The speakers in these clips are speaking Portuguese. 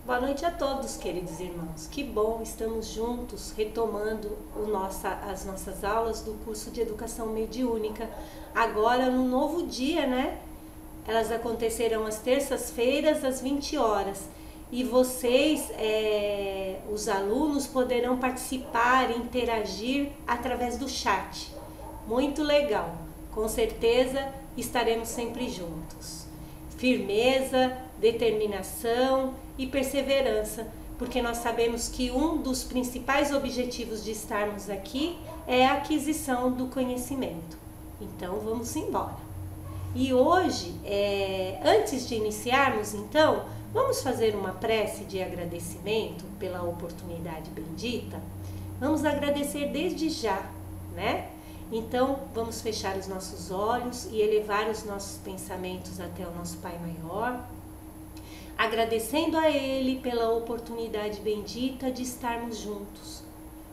Boa noite a todos, queridos irmãos. Que bom, estamos juntos, retomando as nossas aulas do curso de Educação Mediúnica. Agora, num novo dia, né? Elas acontecerão às terças-feiras, às 20 horas. E vocês, os alunos, poderão participar e interagir através do chat. Muito legal. Com certeza, estaremos sempre juntos. Firmeza, determinação e perseverança, porque nós sabemos que um dos principais objetivos de estarmos aqui é a aquisição do conhecimento. Então vamos embora. E hoje, antes de iniciarmos, então, vamos fazer uma prece de agradecimento pela oportunidade bendita. Vamos agradecer desde já, né? Então, vamos fechar os nossos olhos e elevar os nossos pensamentos até o nosso Pai Maior, agradecendo a Ele pela oportunidade bendita de estarmos juntos.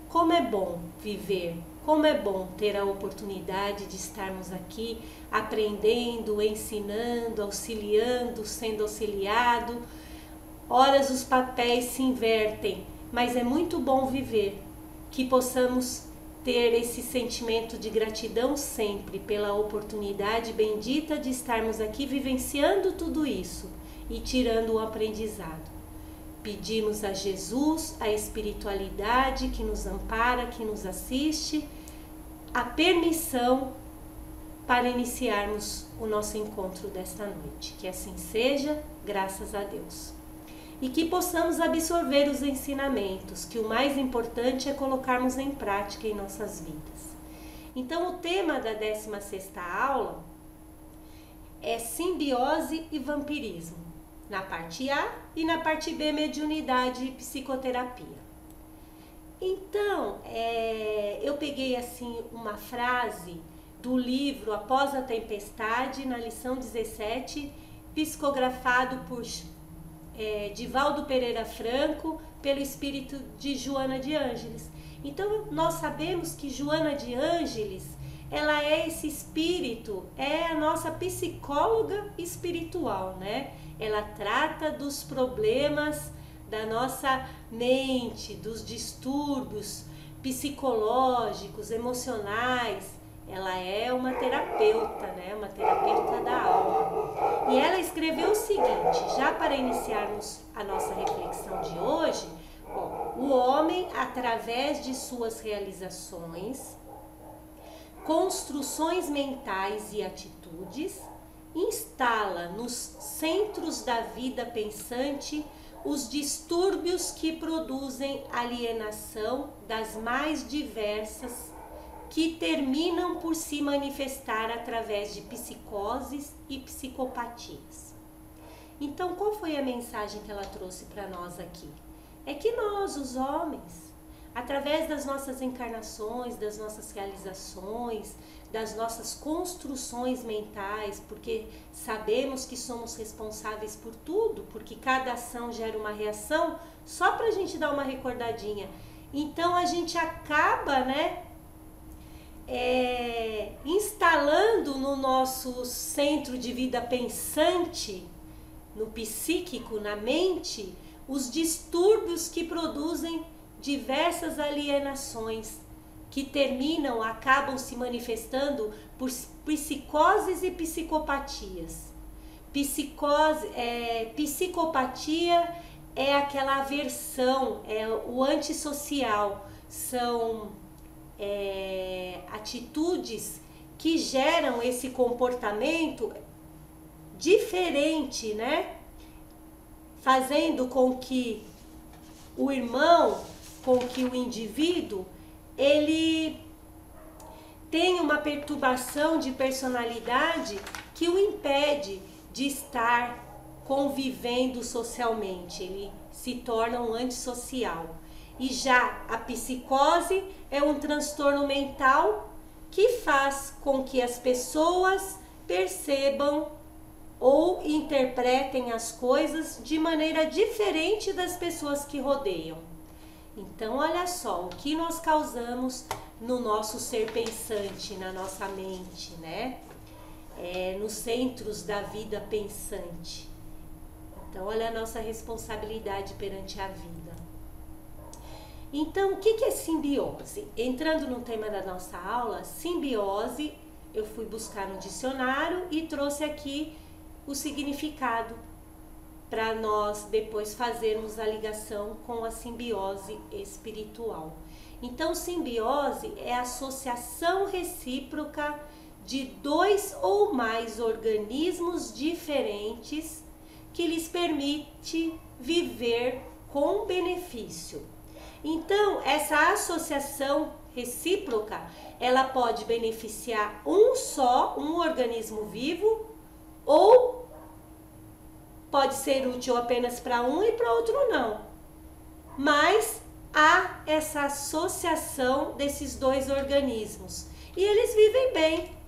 Como é bom viver, como é bom ter a oportunidade de estarmos aqui aprendendo, ensinando, auxiliando, sendo auxiliado. Horas os papéis se invertem, mas é muito bom viver, que possamos ter esse sentimento de gratidão sempre pela oportunidade bendita de estarmos aqui vivenciando tudo isso e tirando o aprendizado. Pedimos a Jesus, a espiritualidade que nos ampara, que nos assiste, a permissão para iniciarmos o nosso encontro desta noite. Que assim seja, graças a Deus. E que possamos absorver os ensinamentos, que o mais importante é colocarmos em prática em nossas vidas. Então, o tema da 16ª aula é simbiose e vampirismo, na parte A e na parte B, mediunidade e psicoterapia. Então, eu peguei assim uma frase do livro Após a Tempestade, na lição 17, psicografado por Divaldo Pereira Franco, pelo espírito de Joana de Ângeles. Então, nós sabemos que Joana de Ângeles, ela é esse espírito, é a nossa psicóloga espiritual, né? Ela trata dos problemas da nossa mente, dos distúrbios psicológicos, emocionais. Ela é uma terapeuta, né? Uma terapeuta da alma. E ela escreveu o seguinte, já para iniciarmos a nossa reflexão de hoje, o homem, através de suas realizações, construções mentais e atitudes, instala nos centros da vida pensante os distúrbios que produzem alienação das mais diversas, que terminam por se manifestar através de psicoses e psicopatias. Então, qual foi a mensagem que ela trouxe para nós aqui? É que nós, os homens, através das nossas encarnações, das nossas realizações, das nossas construções mentais, porque sabemos que somos responsáveis por tudo, porque cada ação gera uma reação, só para a gente dar uma recordadinha. Então, a gente acaba, né, instalando no nosso centro de vida pensante, no psíquico, na mente, os distúrbios que produzem diversas alienações, que acabam se manifestando por psicoses e psicopatias. Psicopatia é aquela aversão, é o antissocial, são atitudes que geram esse comportamento diferente, né? Fazendo com que o irmão, com que o indivíduo, ele tem uma perturbação de personalidade que o impede de estar convivendo socialmente. Ele se torna um antissocial. E já a psicose é um transtorno mental que faz com que as pessoas percebam ou interpretem as coisas de maneira diferente das pessoas que rodeiam. Então, olha só, o que nós causamos no nosso ser pensante, na nossa mente, né? Nos centros da vida pensante. Então, olha a nossa responsabilidade perante a vida. Então, o que é simbiose? Entrando no tema da nossa aula, simbiose, eu fui buscar no dicionário e trouxe aqui o significado para nós depois fazermos a ligação com a simbiose espiritual. Então, simbiose é a associação recíproca de dois ou mais organismos diferentes que lhes permite viver com benefício. Então, essa associação recíproca, ela pode beneficiar um organismo vivo, ou pode ser útil apenas para um e para outro não. Mas há essa associação desses dois organismos e eles vivem bem.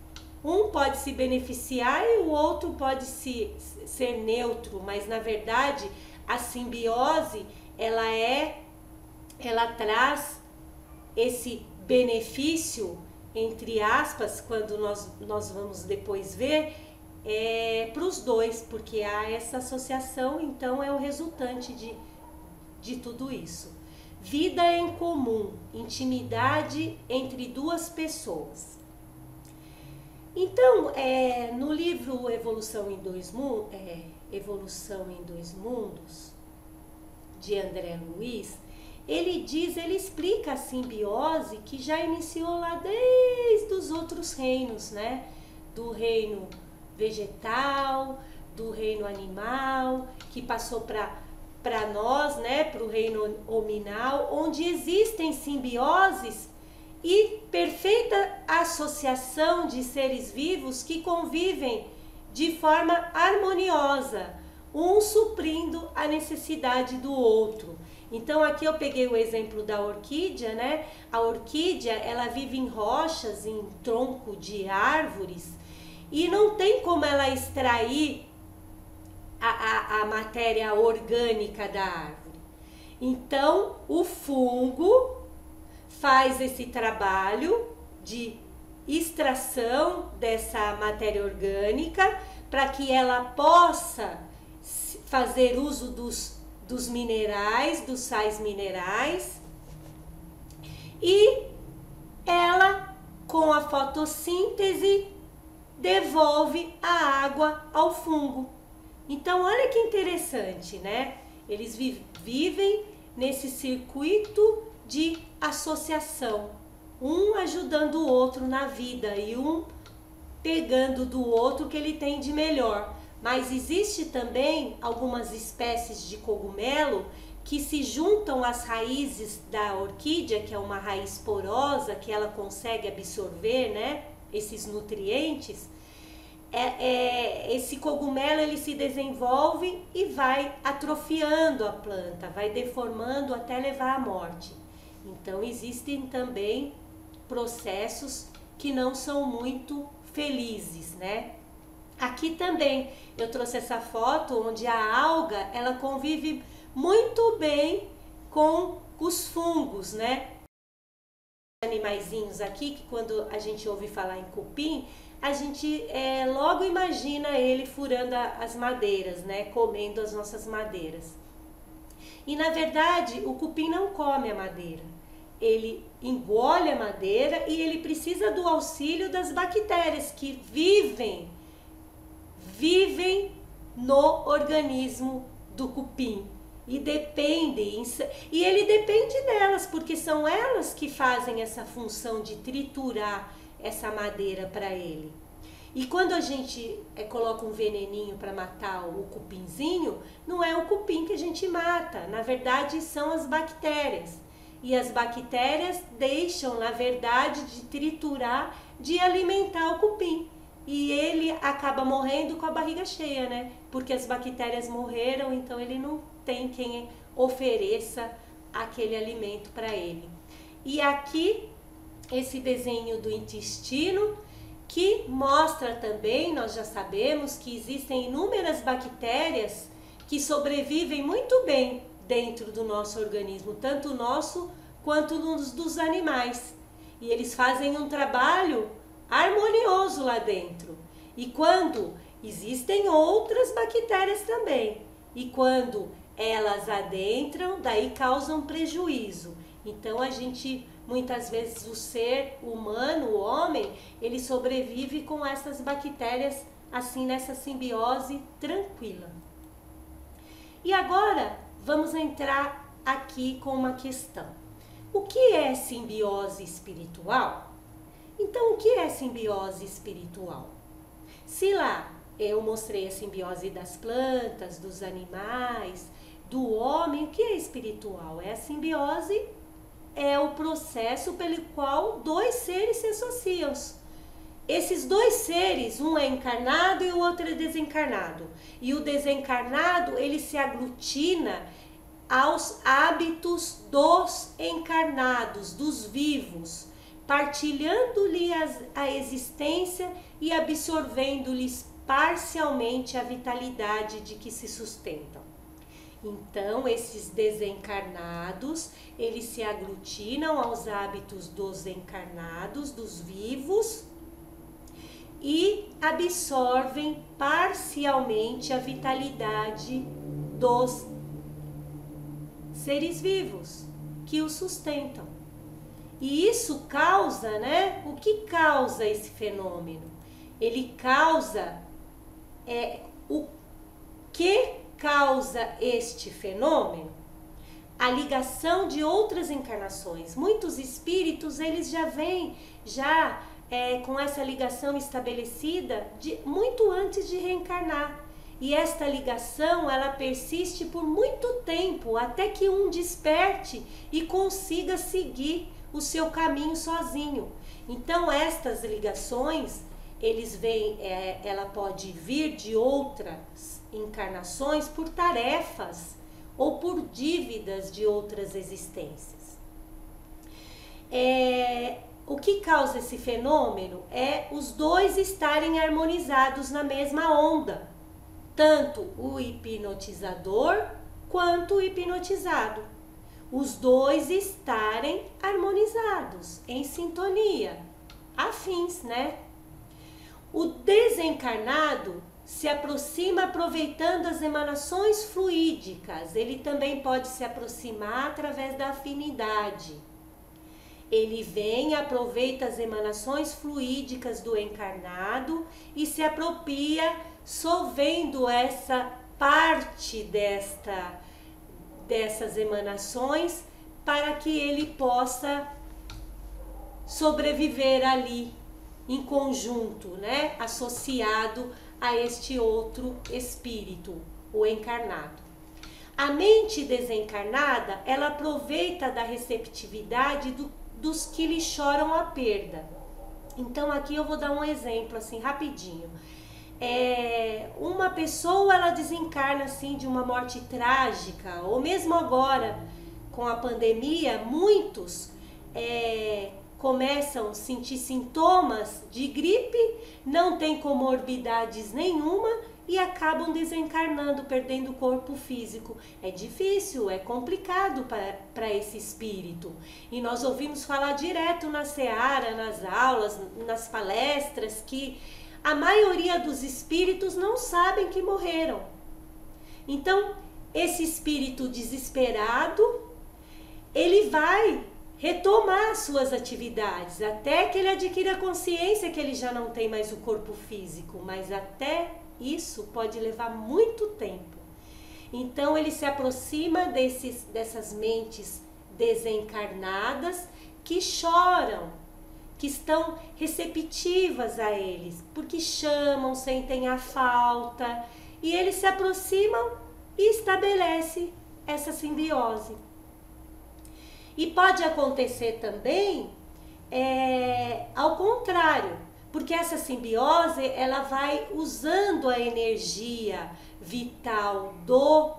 Um pode se beneficiar e o outro pode ser neutro, mas na verdade a simbiose ela traz esse benefício, entre aspas, quando nós vamos depois ver, para os dois, porque há essa associação, então é o resultante de tudo isso. Vida em comum, intimidade entre duas pessoas. Então, no livro Evolução em Dois Mundos, de André Luiz, ele explica a simbiose que já iniciou lá desde os outros reinos, né? Do reino vegetal, do reino animal, que passou para nós, né? Para o reino hominal, onde existem simbioses e perfeita associação de seres vivos que convivem de forma harmoniosa, um suprindo a necessidade do outro. Então aqui eu peguei o exemplo da orquídea, né? A orquídea, ela vive em rochas, em tronco de árvores, e não tem como ela extrair a matéria orgânica da árvore. Então o fungo faz esse trabalho de extração dessa matéria orgânica para que ela possa fazer uso dos minerais, dos sais minerais, e ela, com a fotossíntese, devolve a água ao fungo. Então, olha que interessante, né? Eles vivem nesse circuito de associação, um ajudando o outro na vida e um pegando do outro o que ele tem de melhor. Mas existe também algumas espécies de cogumelo que se juntam às raízes da orquídea, que é uma raiz porosa, que ela consegue absorver, né, esses nutrientes. Esse cogumelo, ele se desenvolve e vai atrofiando a planta, vai deformando até levar à morte. Então existem também processos que não são muito felizes, né? Aqui também eu trouxe essa foto onde a alga, ela convive muito bem com os fungos, né? Animaizinhos aqui, que quando a gente ouve falar em cupim, a gente logo imagina ele furando as madeiras, né? Comendo as nossas madeiras. E na verdade, o cupim não come a madeira. Ele engole a madeira e ele precisa do auxílio das bactérias que vivem no organismo do cupim e ele depende delas, porque são elas que fazem essa função de triturar essa madeira para ele. E quando a gente coloca um veneninho para matar o cupinzinho, não é o cupim que a gente mata, na verdade são as bactérias. E as bactérias deixam, na verdade, de triturar, de alimentar o cupim. E ele acaba morrendo com a barriga cheia, né? Porque as bactérias morreram, então ele não tem quem ofereça aquele alimento para ele. E aqui, esse desenho do intestino, que mostra também, nós já sabemos que existem inúmeras bactérias que sobrevivem muito bem dentro do nosso organismo, tanto o nosso quanto dos animais. E eles fazem um trabalho harmonioso lá dentro. E quando existem outras bactérias também, e quando elas adentram, daí causam prejuízo. Então a gente, muitas vezes o ser humano, o homem, ele sobrevive com essas bactérias assim nessa simbiose tranquila. E agora vamos entrar aqui com uma questão. O que é simbiose espiritual? Então, o que é simbiose espiritual? Se lá eu mostrei a simbiose das plantas, dos animais, do homem, o que é espiritual? É a simbiose, é o processo pelo qual dois seres se associam. Esses dois seres, um é encarnado e o outro é desencarnado. E o desencarnado, ele se aglutina aos hábitos dos encarnados, dos vivos, partilhando-lhe a existência e absorvendo-lhes parcialmente a vitalidade de que se sustentam. Então, esses desencarnados, eles se aglutinam aos hábitos dos encarnados, dos vivos, e absorvem parcialmente a vitalidade dos seres vivos que o sustentam. E isso causa, né? O que causa esse fenômeno? Ele causa, o que causa este fenômeno? A ligação de outras encarnações. Muitos espíritos, eles já vêm, com essa ligação estabelecida muito antes de reencarnar. E esta ligação, ela persiste por muito tempo, até que um desperte e consiga seguir o seu caminho sozinho. Então, estas ligações, ela pode vir de outras encarnações por tarefas ou por dívidas de outras existências. O que causa esse fenômeno é os dois estarem harmonizados na mesma onda, tanto o hipnotizador quanto o hipnotizado. Os dois estarem harmonizados, em sintonia, afins, né? O desencarnado se aproxima aproveitando as emanações fluídicas. Ele também pode se aproximar através da afinidade. Ele vem, aproveita as emanações fluídicas do encarnado e se apropria, solvendo essa parte dessas emanações para que ele possa sobreviver ali em conjunto, né? Associado a este outro espírito, o encarnado. A mente desencarnada, ela aproveita da receptividade dos que lhe choram a perda. Então aqui eu vou dar um exemplo assim rapidinho. Uma pessoa, ela desencarna assim de uma morte trágica, ou mesmo agora com a pandemia, muitos começam a sentir sintomas de gripe, não tem comorbidades nenhuma e acabam desencarnando, perdendo o corpo físico. É difícil, é complicado para esse espírito. E nós ouvimos falar direto na seara, nas aulas, nas palestras, que a maioria dos espíritos não sabem que morreram. Então, esse espírito desesperado, ele vai retomar suas atividades, até que ele adquira consciência que ele já não tem mais o corpo físico, mas até isso pode levar muito tempo. Então ele se aproxima dessas mentes desencarnadas que choram, que estão receptivas a eles, porque chamam, sentem a falta, e eles se aproximam e estabelece essa simbiose. E pode acontecer também ao contrário, porque essa simbiose, ela vai usando a energia vital do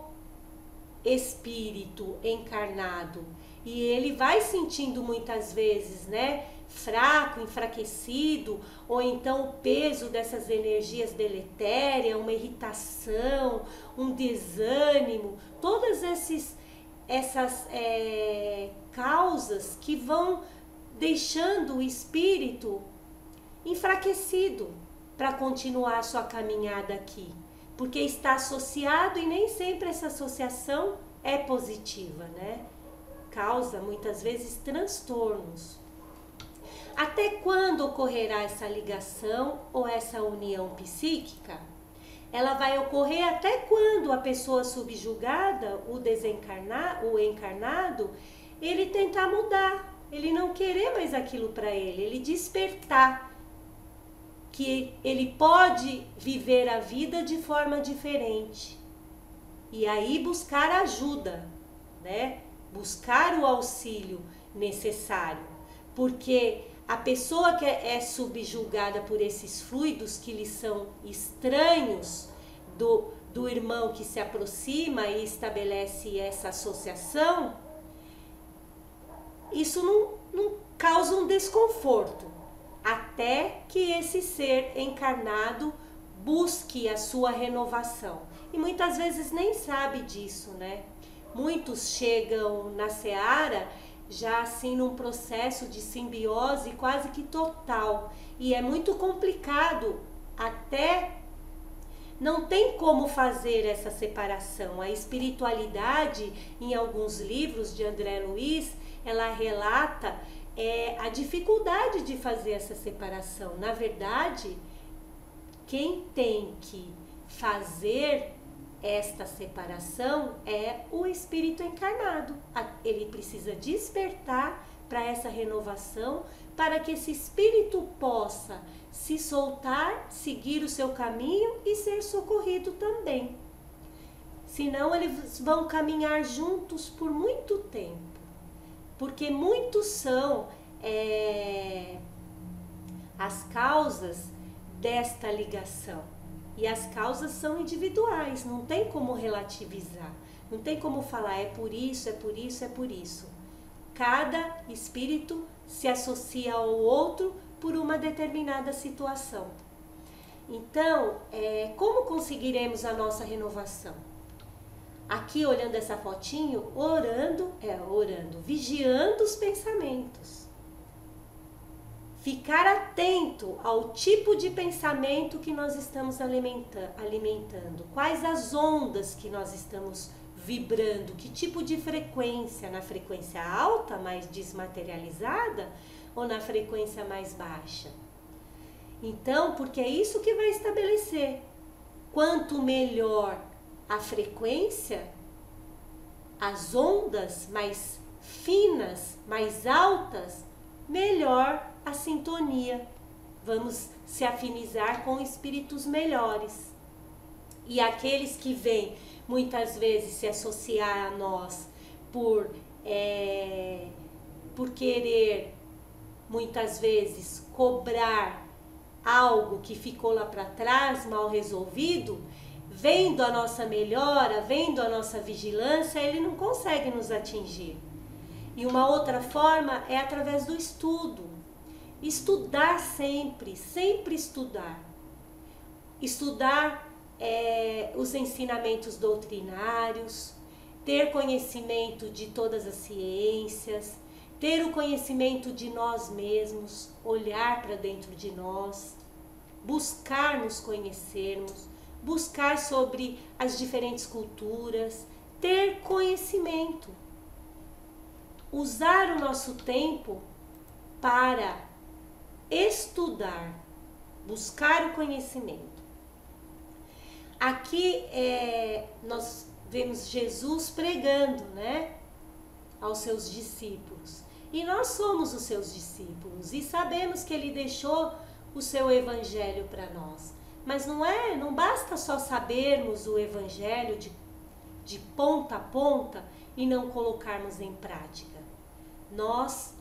espírito encarnado, e ele vai sentindo muitas vezes, né, fraco, enfraquecido, ou então o peso dessas energias deletérias, uma irritação, um desânimo, todas essas causas que vão deixando o espírito enfraquecido para continuar a sua caminhada aqui. porque está associado e nem sempre essa associação é positiva, né? Causa muitas vezes transtornos. Até quando ocorrerá essa ligação ou essa união psíquica? Ela vai ocorrer até quando a pessoa subjugada, o encarnado, ele tentar mudar, ele não querer mais aquilo para ele despertar que ele pode viver a vida de forma diferente. E aí buscar ajuda, né? Buscar o auxílio necessário, porque a pessoa que é subjugada por esses fluidos que lhe são estranhos do irmão que se aproxima e estabelece essa associação, isso não causa um desconforto, até que esse ser encarnado busque a sua renovação. E muitas vezes nem sabe disso, né? Muitos chegam na seara já assim num processo de simbiose quase que total. E é muito complicado, até não tem como fazer essa separação. A espiritualidade, em alguns livros de André Luiz, ela relata a dificuldade de fazer essa separação. Na verdade, quem tem que fazer esta separação é o espírito encarnado. Ele precisa despertar para essa renovação, para que esse espírito possa se soltar, seguir o seu caminho e ser socorrido também. Senão eles vão caminhar juntos por muito tempo, porque muitos são as causas desta ligação. E as causas são individuais, não tem como relativizar, não tem como falar é por isso, é por isso, é por isso. Cada espírito se associa ao outro por uma determinada situação. Então, como conseguiremos a nossa renovação? Aqui, olhando essa fotinho, orando, vigiando os pensamentos. Ficar atento ao tipo de pensamento que nós estamos alimentando. Quais as ondas que nós estamos vibrando, que tipo de frequência, na frequência alta, mais desmaterializada, ou na frequência mais baixa. Então, porque é isso que vai estabelecer. Quanto melhor a frequência, as ondas mais finas, mais altas, melhor a sintonia. Vamos se afinizar com espíritos melhores. E aqueles que vêm muitas vezes se associar a nós por querer muitas vezes cobrar algo que ficou lá para trás, mal resolvido, vendo a nossa melhora, vendo a nossa vigilância, ele não consegue nos atingir. E uma outra forma é através do estudo. Estudar sempre, sempre estudar. Estudar os ensinamentos doutrinários, ter conhecimento de todas as ciências, ter o conhecimento de nós mesmos, olhar para dentro de nós, buscar nos conhecermos, buscar sobre as diferentes culturas, ter conhecimento. Usar o nosso tempo para estudar, buscar o conhecimento. Aqui nós vemos Jesus pregando, né, aos seus discípulos. E nós somos os seus discípulos e sabemos que ele deixou o seu evangelho para nós. Mas não basta só sabermos o evangelho de ponta a ponta e não colocarmos em prática. Nosso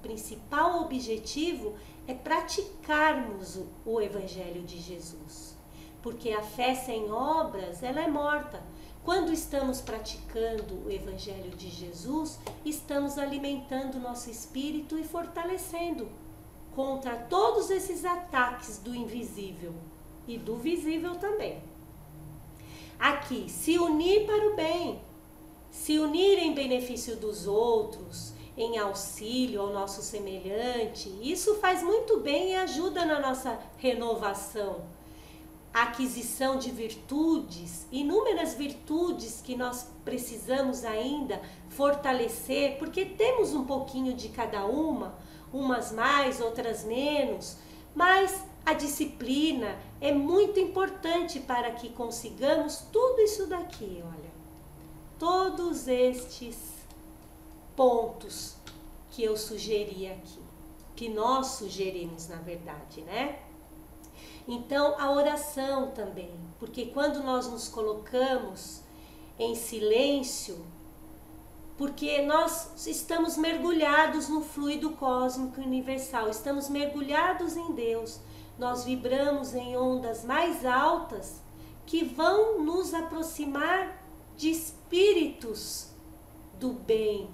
principal objetivo é praticarmos o evangelho de Jesus. Porque a fé sem obras, ela é morta. Quando estamos praticando o evangelho de Jesus, estamos alimentando o nosso espírito e fortalecendo contra todos esses ataques do invisível e do visível também. Aqui, se unir para o bem, se unir em benefício dos outros, em auxílio ao nosso semelhante, isso faz muito bem e ajuda na nossa renovação. a aquisição de virtudes, inúmeras virtudes que nós precisamos ainda fortalecer, porque temos um pouquinho de cada uma, umas mais, outras menos, mas a disciplina é muito importante para que consigamos tudo isso daqui, olha. Todos estes pontos que eu sugeri aqui, que nós sugerimos, na verdade, né? Então, a oração também, porque quando nós nos colocamos em silêncio, porque nós estamos mergulhados no fluido cósmico universal, estamos mergulhados em Deus, nós vibramos em ondas mais altas que vão nos aproximar de espíritos do bem,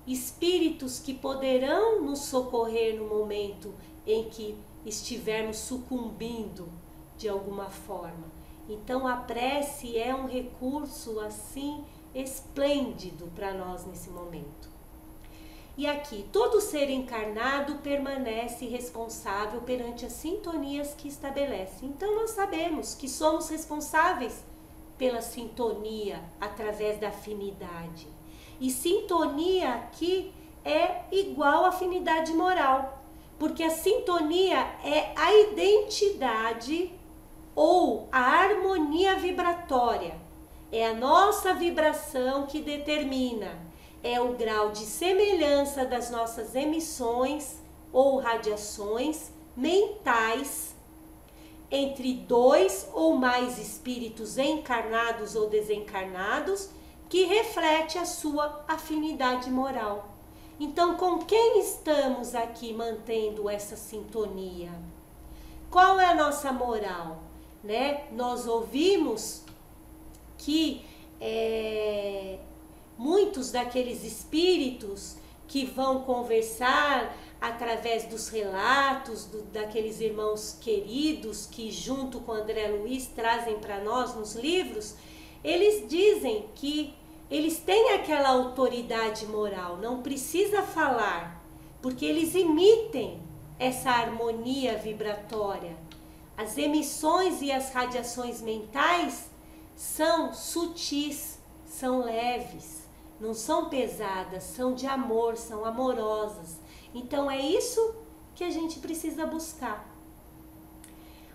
espíritos que poderão nos socorrer no momento em que estivermos sucumbindo de alguma forma. Então a prece é um recurso assim esplêndido para nós nesse momento. E aqui, todo ser encarnado permanece responsável perante as sintonias que estabelece. Então nós sabemos que somos responsáveis pela sintonia através da afinidade. E sintonia aqui é igual à afinidade moral, porque a sintonia é a identidade ou a harmonia vibratória. É a nossa vibração que determina, é o grau de semelhança das nossas emissões ou radiações mentais entre dois ou mais espíritos encarnados ou desencarnados, que reflete a sua afinidade moral. Então, com quem estamos aqui mantendo essa sintonia? Qual é a nossa moral? Né? Nós ouvimos que muitos daqueles espíritos que vão conversar através dos relatos daqueles irmãos queridos que junto com André Luiz trazem para nós nos livros, eles dizem que eles têm aquela autoridade moral, não precisa falar, porque eles emitem essa harmonia vibratória. As emissões e as radiações mentais são sutis, são leves, não são pesadas, são de amor, são amorosas. Então é isso que a gente precisa buscar.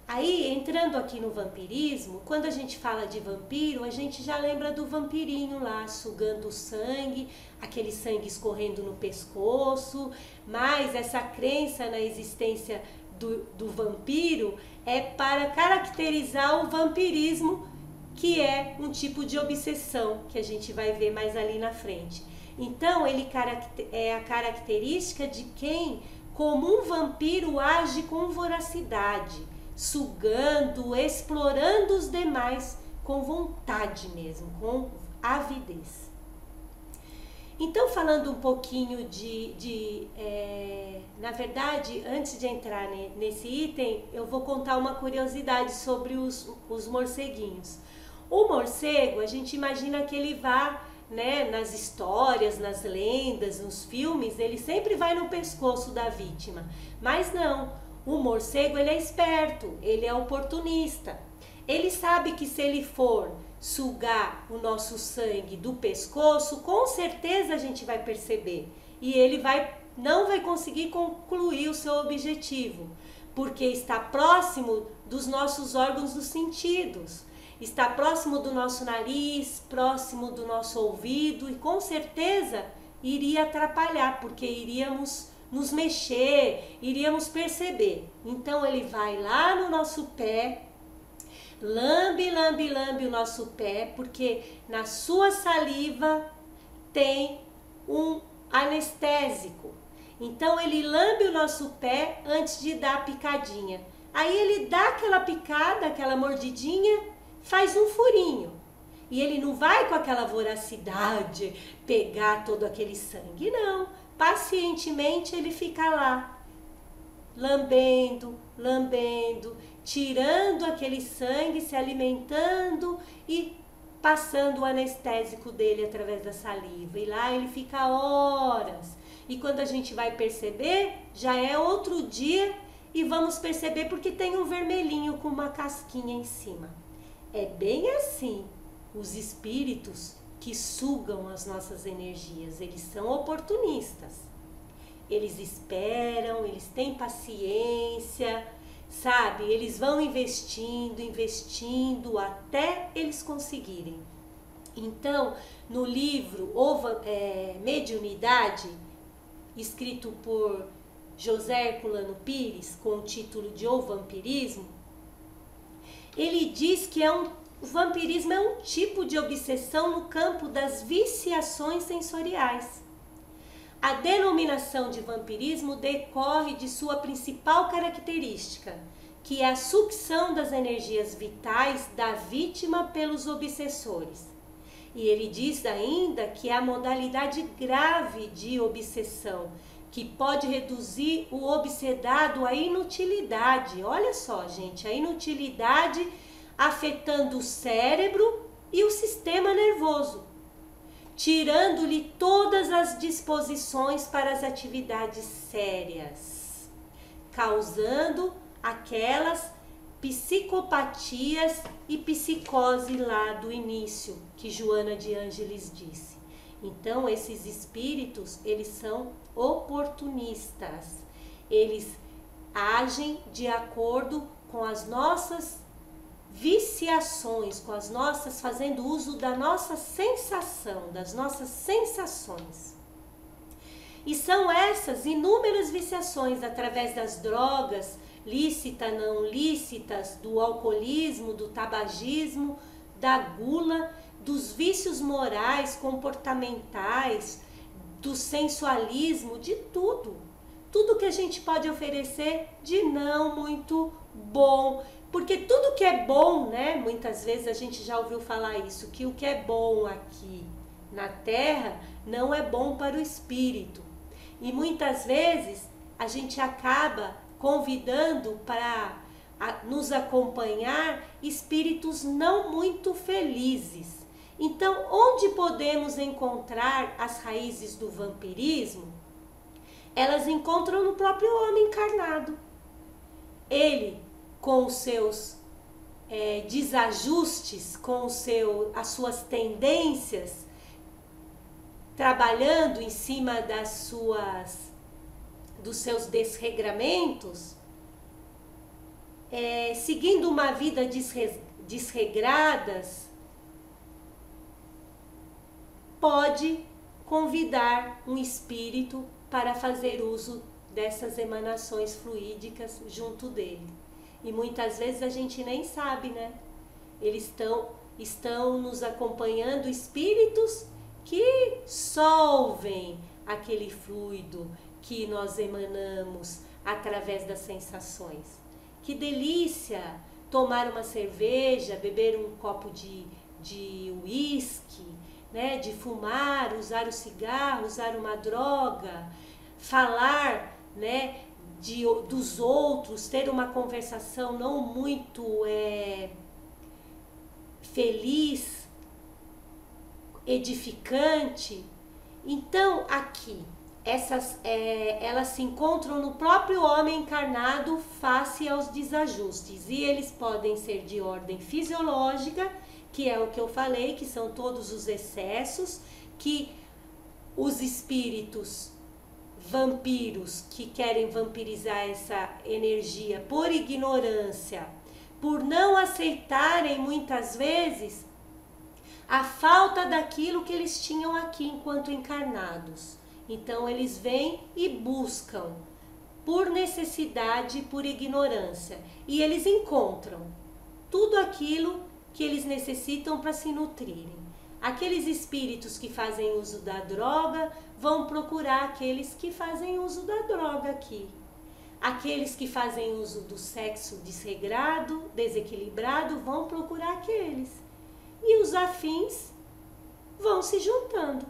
Aí, entrando aqui no vampirismo, quando a gente fala de vampiro, a gente já lembra do vampirinho lá, sugando o sangue, aquele sangue escorrendo no pescoço, mas essa crença na existência do vampiro é para caracterizar o vampirismo, que é um tipo de obsessão, que a gente vai ver mais ali na frente. Então, ele é a característica de quem, como um vampiro, age com voracidade, sugando, explorando os demais com vontade mesmo, com avidez. Então, falando um pouquinho na verdade, antes de entrar nesse item, eu vou contar uma curiosidade sobre os morceguinhos. O morcego, a gente imagina que ele vá, né, nas histórias, nas lendas, nos filmes, ele sempre vai no pescoço da vítima, mas não. O morcego, ele é esperto, ele é oportunista. Ele sabe que se ele for sugar o nosso sangue do pescoço, com certeza a gente vai perceber. E ele não vai conseguir concluir o seu objetivo, porque está próximo dos nossos órgãos dos sentidos. Está próximo do nosso nariz, próximo do nosso ouvido e com certeza iria atrapalhar, porque iríamos nos mexer, iríamos perceber. Então ele vai lá no nosso pé, lambe o nosso pé, porque na sua saliva tem um anestésico. Então ele lambe o nosso pé antes de dar a picadinha. Aí ele dá aquela picada, aquela mordidinha, faz um furinho. E ele não vai com aquela voracidade pegar todo aquele sangue, não. Pacientemente ele fica lá, lambendo, tirando aquele sangue, se alimentando e passando o anestésico dele através da saliva. E lá ele fica horas. E quando a gente vai perceber, já é outro dia e vamos perceber porque tem um vermelhinho com uma casquinha em cima. É bem assim, os espíritos que sugam as nossas energias, eles são oportunistas. Eles esperam, eles têm paciência, sabe? Eles vão investindo, investindo até eles conseguirem. Então, no livro Mediunidade, escrito por José Herculano Pires, com o título de O Vampirismo, ele diz que o vampirismo é um tipo de obsessão no campo das viciações sensoriais. A denominação de vampirismo decorre de sua principal característica, que é a sucção das energias vitais da vítima pelos obsessores. E ele diz ainda que é a modalidade grave de obsessão, que pode reduzir o obsedado à inutilidade. Olha só, gente, a inutilidade afetando o cérebro e o sistema nervoso, tirando-lhe todas as disposições para as atividades sérias, causando aquelas psicopatias e psicose lá do início, que Joana de Ângeles disse. Então, esses espíritos, eles são oportunistas. Eles agem de acordo com as nossas viciações, com as nossas, fazendo uso da nossa sensação, das nossas sensações. E são essas inúmeras viciações através das drogas, lícitas, não lícitas, do alcoolismo, do tabagismo, da gula, dos vícios morais, comportamentais, do sensualismo, de tudo. Tudo que a gente pode oferecer de não muito bom. Porque tudo que é bom, né? Muitas vezes a gente já ouviu falar isso, que o que é bom aqui na Terra não é bom para o espírito. E muitas vezes a gente acaba convidando para nos acompanhar espíritos não muito felizes. Então, onde podemos encontrar as raízes do vampirismo? Elas encontram no próprio homem encarnado. Ele, com os seus desajustes, com as suas tendências, trabalhando em cima dos seus desregramentos, seguindo uma vida desregradas, pode convidar um espírito para fazer uso dessas emanações fluídicas junto dele. E muitas vezes a gente nem sabe, né? Eles estão nos acompanhando espíritos que solvem aquele fluido que nós emanamos através das sensações. Que delícia tomar uma cerveja, beber um copo de uísque, né? De fumar, usar o cigarro, usar uma droga, falar, né? Dos outros, ter uma conversação não muito feliz, edificante. Então, aqui, elas se encontram no próprio homem encarnado face aos desajustes. E eles podem ser de ordem fisiológica, que é o que eu falei, que são todos os excessos, que os espíritos vampiros que querem vampirizar essa energia por ignorância, por não aceitarem muitas vezes a falta daquilo que eles tinham aqui enquanto encarnados. Então eles vêm e buscam por necessidade, por ignorância, e eles encontram tudo aquilo que eles necessitam para se nutrirem. Aqueles espíritos que fazem uso da droga vão procurar aqueles que fazem uso da droga aqui. Aqueles que fazem uso do sexo desregrado, desequilibrado, vão procurar aqueles. E os afins vão se juntando.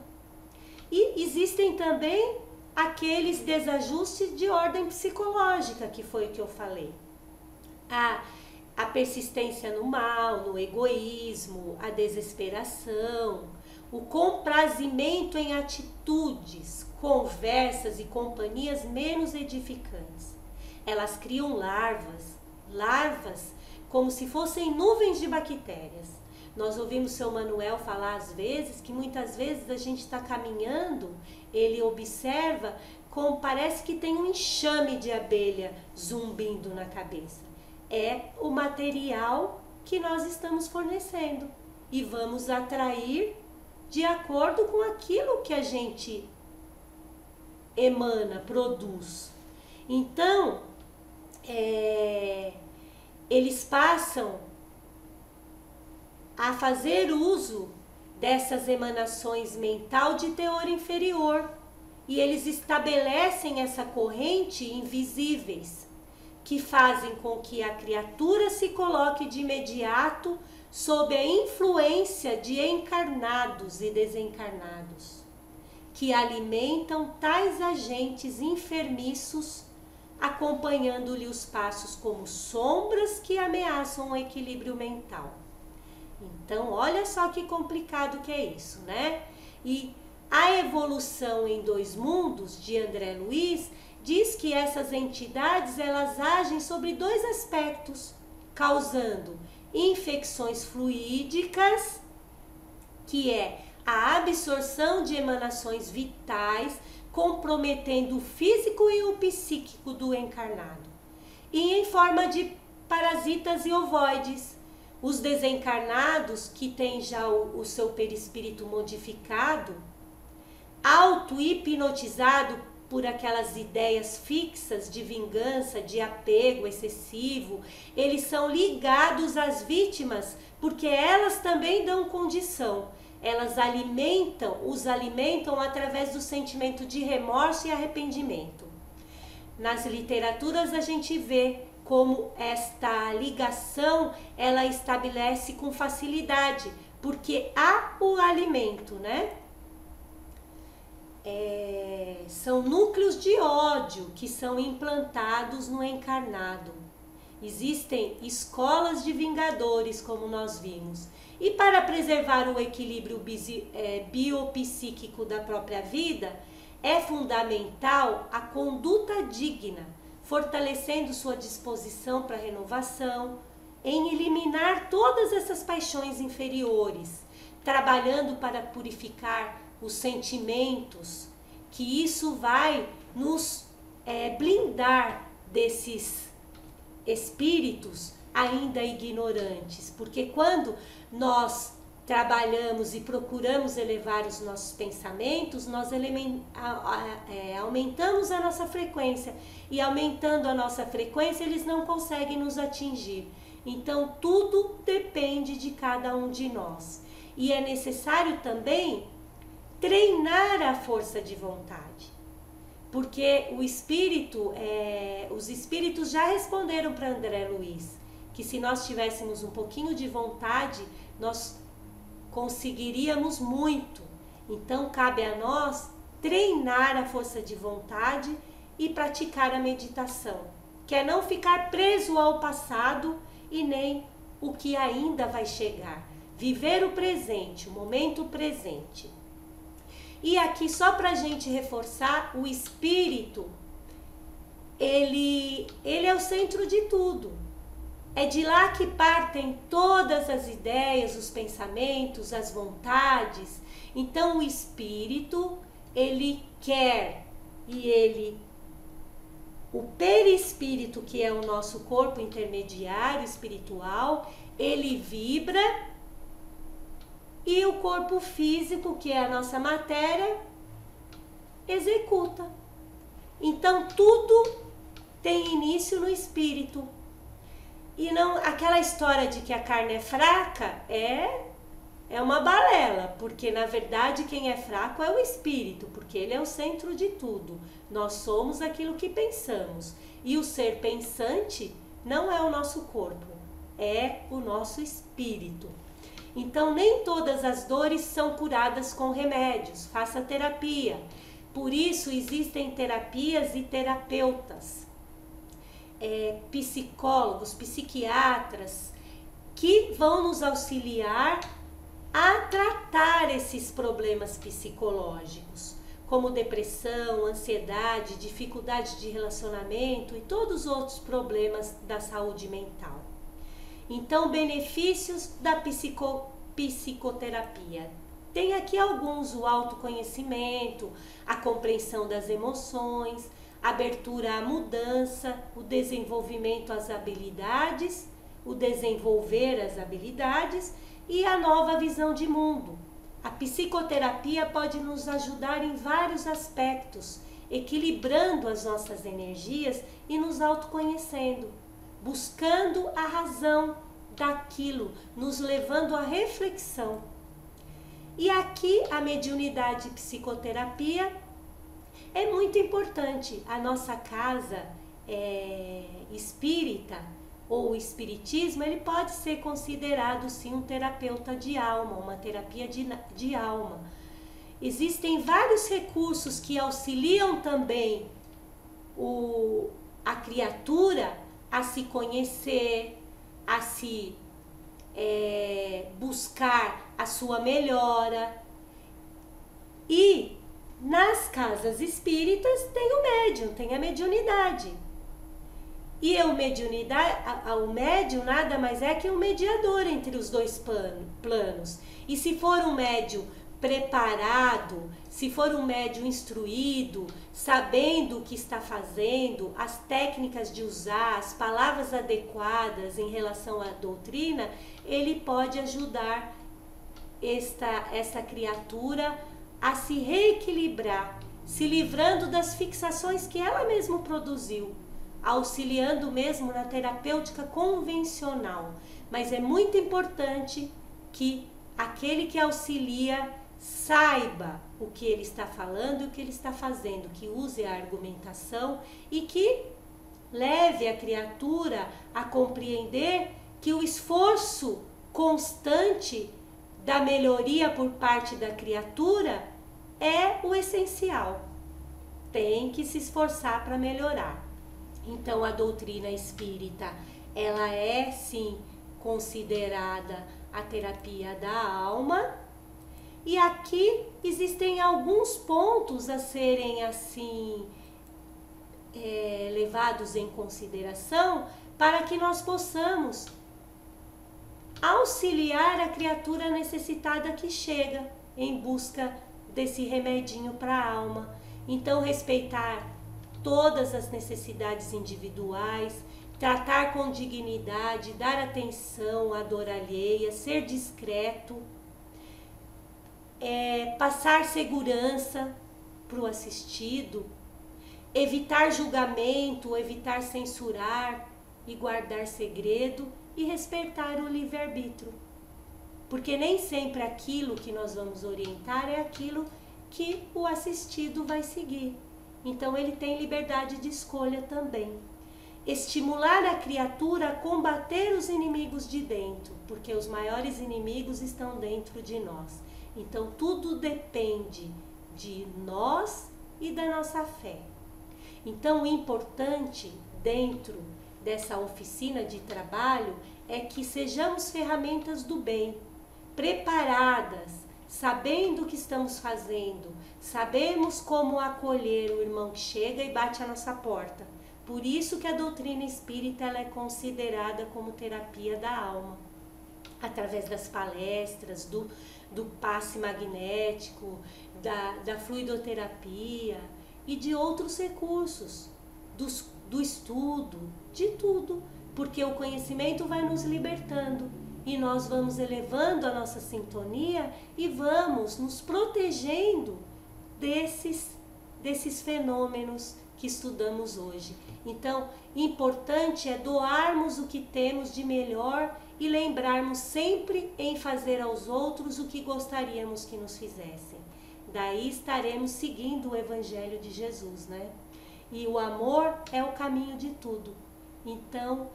E existem também aqueles desajustes de ordem psicológica, que foi o que eu falei. A persistência no mal, no egoísmo, a desesperação, o comprazimento em atitudes, conversas e companhias menos edificantes. Elas criam larvas como se fossem nuvens de bactérias. Nós ouvimos o seu Manuel falar às vezes que muitas vezes a gente está caminhando, ele observa como parece que tem um enxame de abelha zumbindo na cabeça. É o material que nós estamos fornecendo e vamos atrair de acordo com aquilo que a gente emana, produz. Então, eles passam a fazer uso dessas emanações mental de teor inferior e eles estabelecem essa corrente invisíveis que fazem com que a criatura se coloque de imediato sob a influência de encarnados e desencarnados, que alimentam tais agentes enfermiços, acompanhando-lhe os passos como sombras que ameaçam o equilíbrio mental. Então, olha só que complicado que é isso, né? E a evolução em dois mundos, de André Luiz, diz que essas entidades, elas agem sobre dois aspectos, causando infecções fluídicas, que é a absorção de emanações vitais, comprometendo o físico e o psíquico do encarnado, e em forma de parasitas e ovoides. Os desencarnados, que têm já o seu perispírito modificado, auto-hipnotizado por aquelas ideias fixas de vingança, de apego excessivo, eles são ligados às vítimas porque elas também dão condição. Elas os alimentam através do sentimento de remorso e arrependimento. Nas literaturas a gente vê como esta ligação ela estabelece com facilidade, porque há o alimento, né? São núcleos de ódio que são implantados no encarnado. Existem escolas de vingadores, como nós vimos. E para preservar o equilíbrio biopsíquico da própria vida, é fundamental a conduta digna, fortalecendo sua disposição para a renovação, em eliminar todas essas paixões inferiores, trabalhando para purificar os sentimentos, que isso vai nos blindar desses espíritos ainda ignorantes, porque quando nós trabalhamos e procuramos elevar os nossos pensamentos, nós aumentamos a nossa frequência, e aumentando a nossa frequência eles não conseguem nos atingir. Então tudo depende de cada um de nós, e é necessário também treinar a força de vontade, porque os espíritos já responderam para André Luiz que se nós tivéssemos um pouquinho de vontade, nós conseguiríamos muito. Então cabe a nós treinar a força de vontade e praticar a meditação, que é não ficar preso ao passado e nem o que ainda vai chegar. Viver o presente, o momento presente. E aqui, só para a gente reforçar, o espírito, ele é o centro de tudo. É de lá que partem todas as ideias, os pensamentos, as vontades. Então, o espírito, ele quer, o perispírito, que é o nosso corpo intermediário espiritual, ele vibra, e o corpo físico, que é a nossa matéria, executa. Então tudo tem início no espírito. E não aquela história de que a carne é fraca é uma balela, porque na verdade quem é fraco é o espírito, porque ele é o centro de tudo. Nós somos aquilo que pensamos. E o ser pensante não é o nosso corpo, é o nosso espírito. Então, nem todas as dores são curadas com remédios, faça terapia. Por isso, existem terapias e terapeutas, psicólogos, psiquiatras, que vão nos auxiliar a tratar esses problemas psicológicos, como depressão, ansiedade, dificuldade de relacionamento e todos os outros problemas da saúde mental. Então, benefícios da psicoterapia. Tem aqui alguns: o autoconhecimento, a compreensão das emoções, abertura à mudança, o desenvolver as habilidades e a nova visão de mundo. A psicoterapia pode nos ajudar em vários aspectos, equilibrando as nossas energias e nos autoconhecendo, buscando a razão daquilo, nos levando à reflexão. E aqui a mediunidade e psicoterapia é muito importante. A nossa casa espírita ou o espiritismo, ele pode ser considerado sim um terapeuta de alma, uma terapia de alma. Existem vários recursos que auxiliam também a criatura a se conhecer, a se buscar a sua melhora. E nas casas espíritas tem o médium, tem a mediunidade. E o médium nada mais é que um mediador entre os dois planos. E se for um médium preparado, se for um médium instruído, sabendo o que está fazendo, as técnicas de usar, as palavras adequadas em relação à doutrina, ele pode ajudar essa criatura a se reequilibrar, se livrando das fixações que ela mesma produziu, auxiliando mesmo na terapêutica convencional. Mas é muito importante que aquele que auxilia saiba o que ele está falando e o que ele está fazendo, que use a argumentação e que leve a criatura a compreender que o esforço constante da melhoria por parte da criatura é o essencial. Tem que se esforçar para melhorar. Então, a doutrina espírita, ela é sim considerada a terapia da alma. E aqui existem alguns pontos a serem assim levados em consideração para que nós possamos auxiliar a criatura necessitada que chega em busca desse remedinho para a alma. Então, respeitar todas as necessidades individuais, tratar com dignidade, dar atenção à dor alheia, ser discreto, passar segurança para o assistido, evitar julgamento, evitar censurar e guardar segredo e respeitar o livre-arbítrio. Porque nem sempre aquilo que nós vamos orientar é aquilo que o assistido vai seguir. Então, ele tem liberdade de escolha também. Estimular a criatura a combater os inimigos de dentro, porque os maiores inimigos estão dentro de nós. Então, tudo depende de nós e da nossa fé. Então, o importante dentro dessa oficina de trabalho é que sejamos ferramentas do bem, preparadas, sabendo o que estamos fazendo, sabemos como acolher o irmão que chega e bate à nossa porta. Por isso que a doutrina espírita ela é considerada como terapia da alma, através das palestras, do passe magnético, da fluidoterapia e de outros recursos, do estudo, de tudo, porque o conhecimento vai nos libertando e nós vamos elevando a nossa sintonia e vamos nos protegendo desses fenômenos que estudamos hoje. Então, importante é doarmos o que temos de melhor e lembrarmos sempre em fazer aos outros o que gostaríamos que nos fizessem. Daí estaremos seguindo o Evangelho de Jesus, né? E o amor é o caminho de tudo. Então,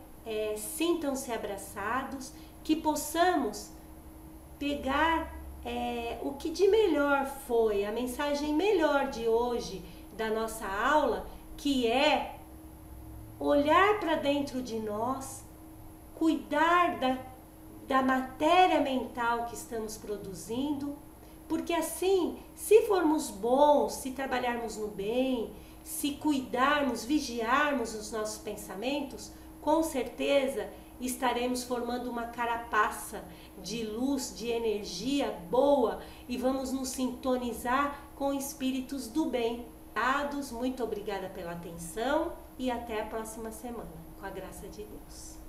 sintam-se abraçados, que possamos pegar o que de melhor foi, a mensagem melhor de hoje da nossa aula, que é olhar para dentro de nós, cuidar da matéria mental que estamos produzindo, Porque assim, se formos bons, se trabalharmos no bem, se cuidarmos, vigiarmos os nossos pensamentos, com certeza estaremos formando uma carapaça de luz, de energia boa e vamos nos sintonizar com espíritos do bem. Muito obrigada pela atenção e até a próxima semana, com a graça de Deus.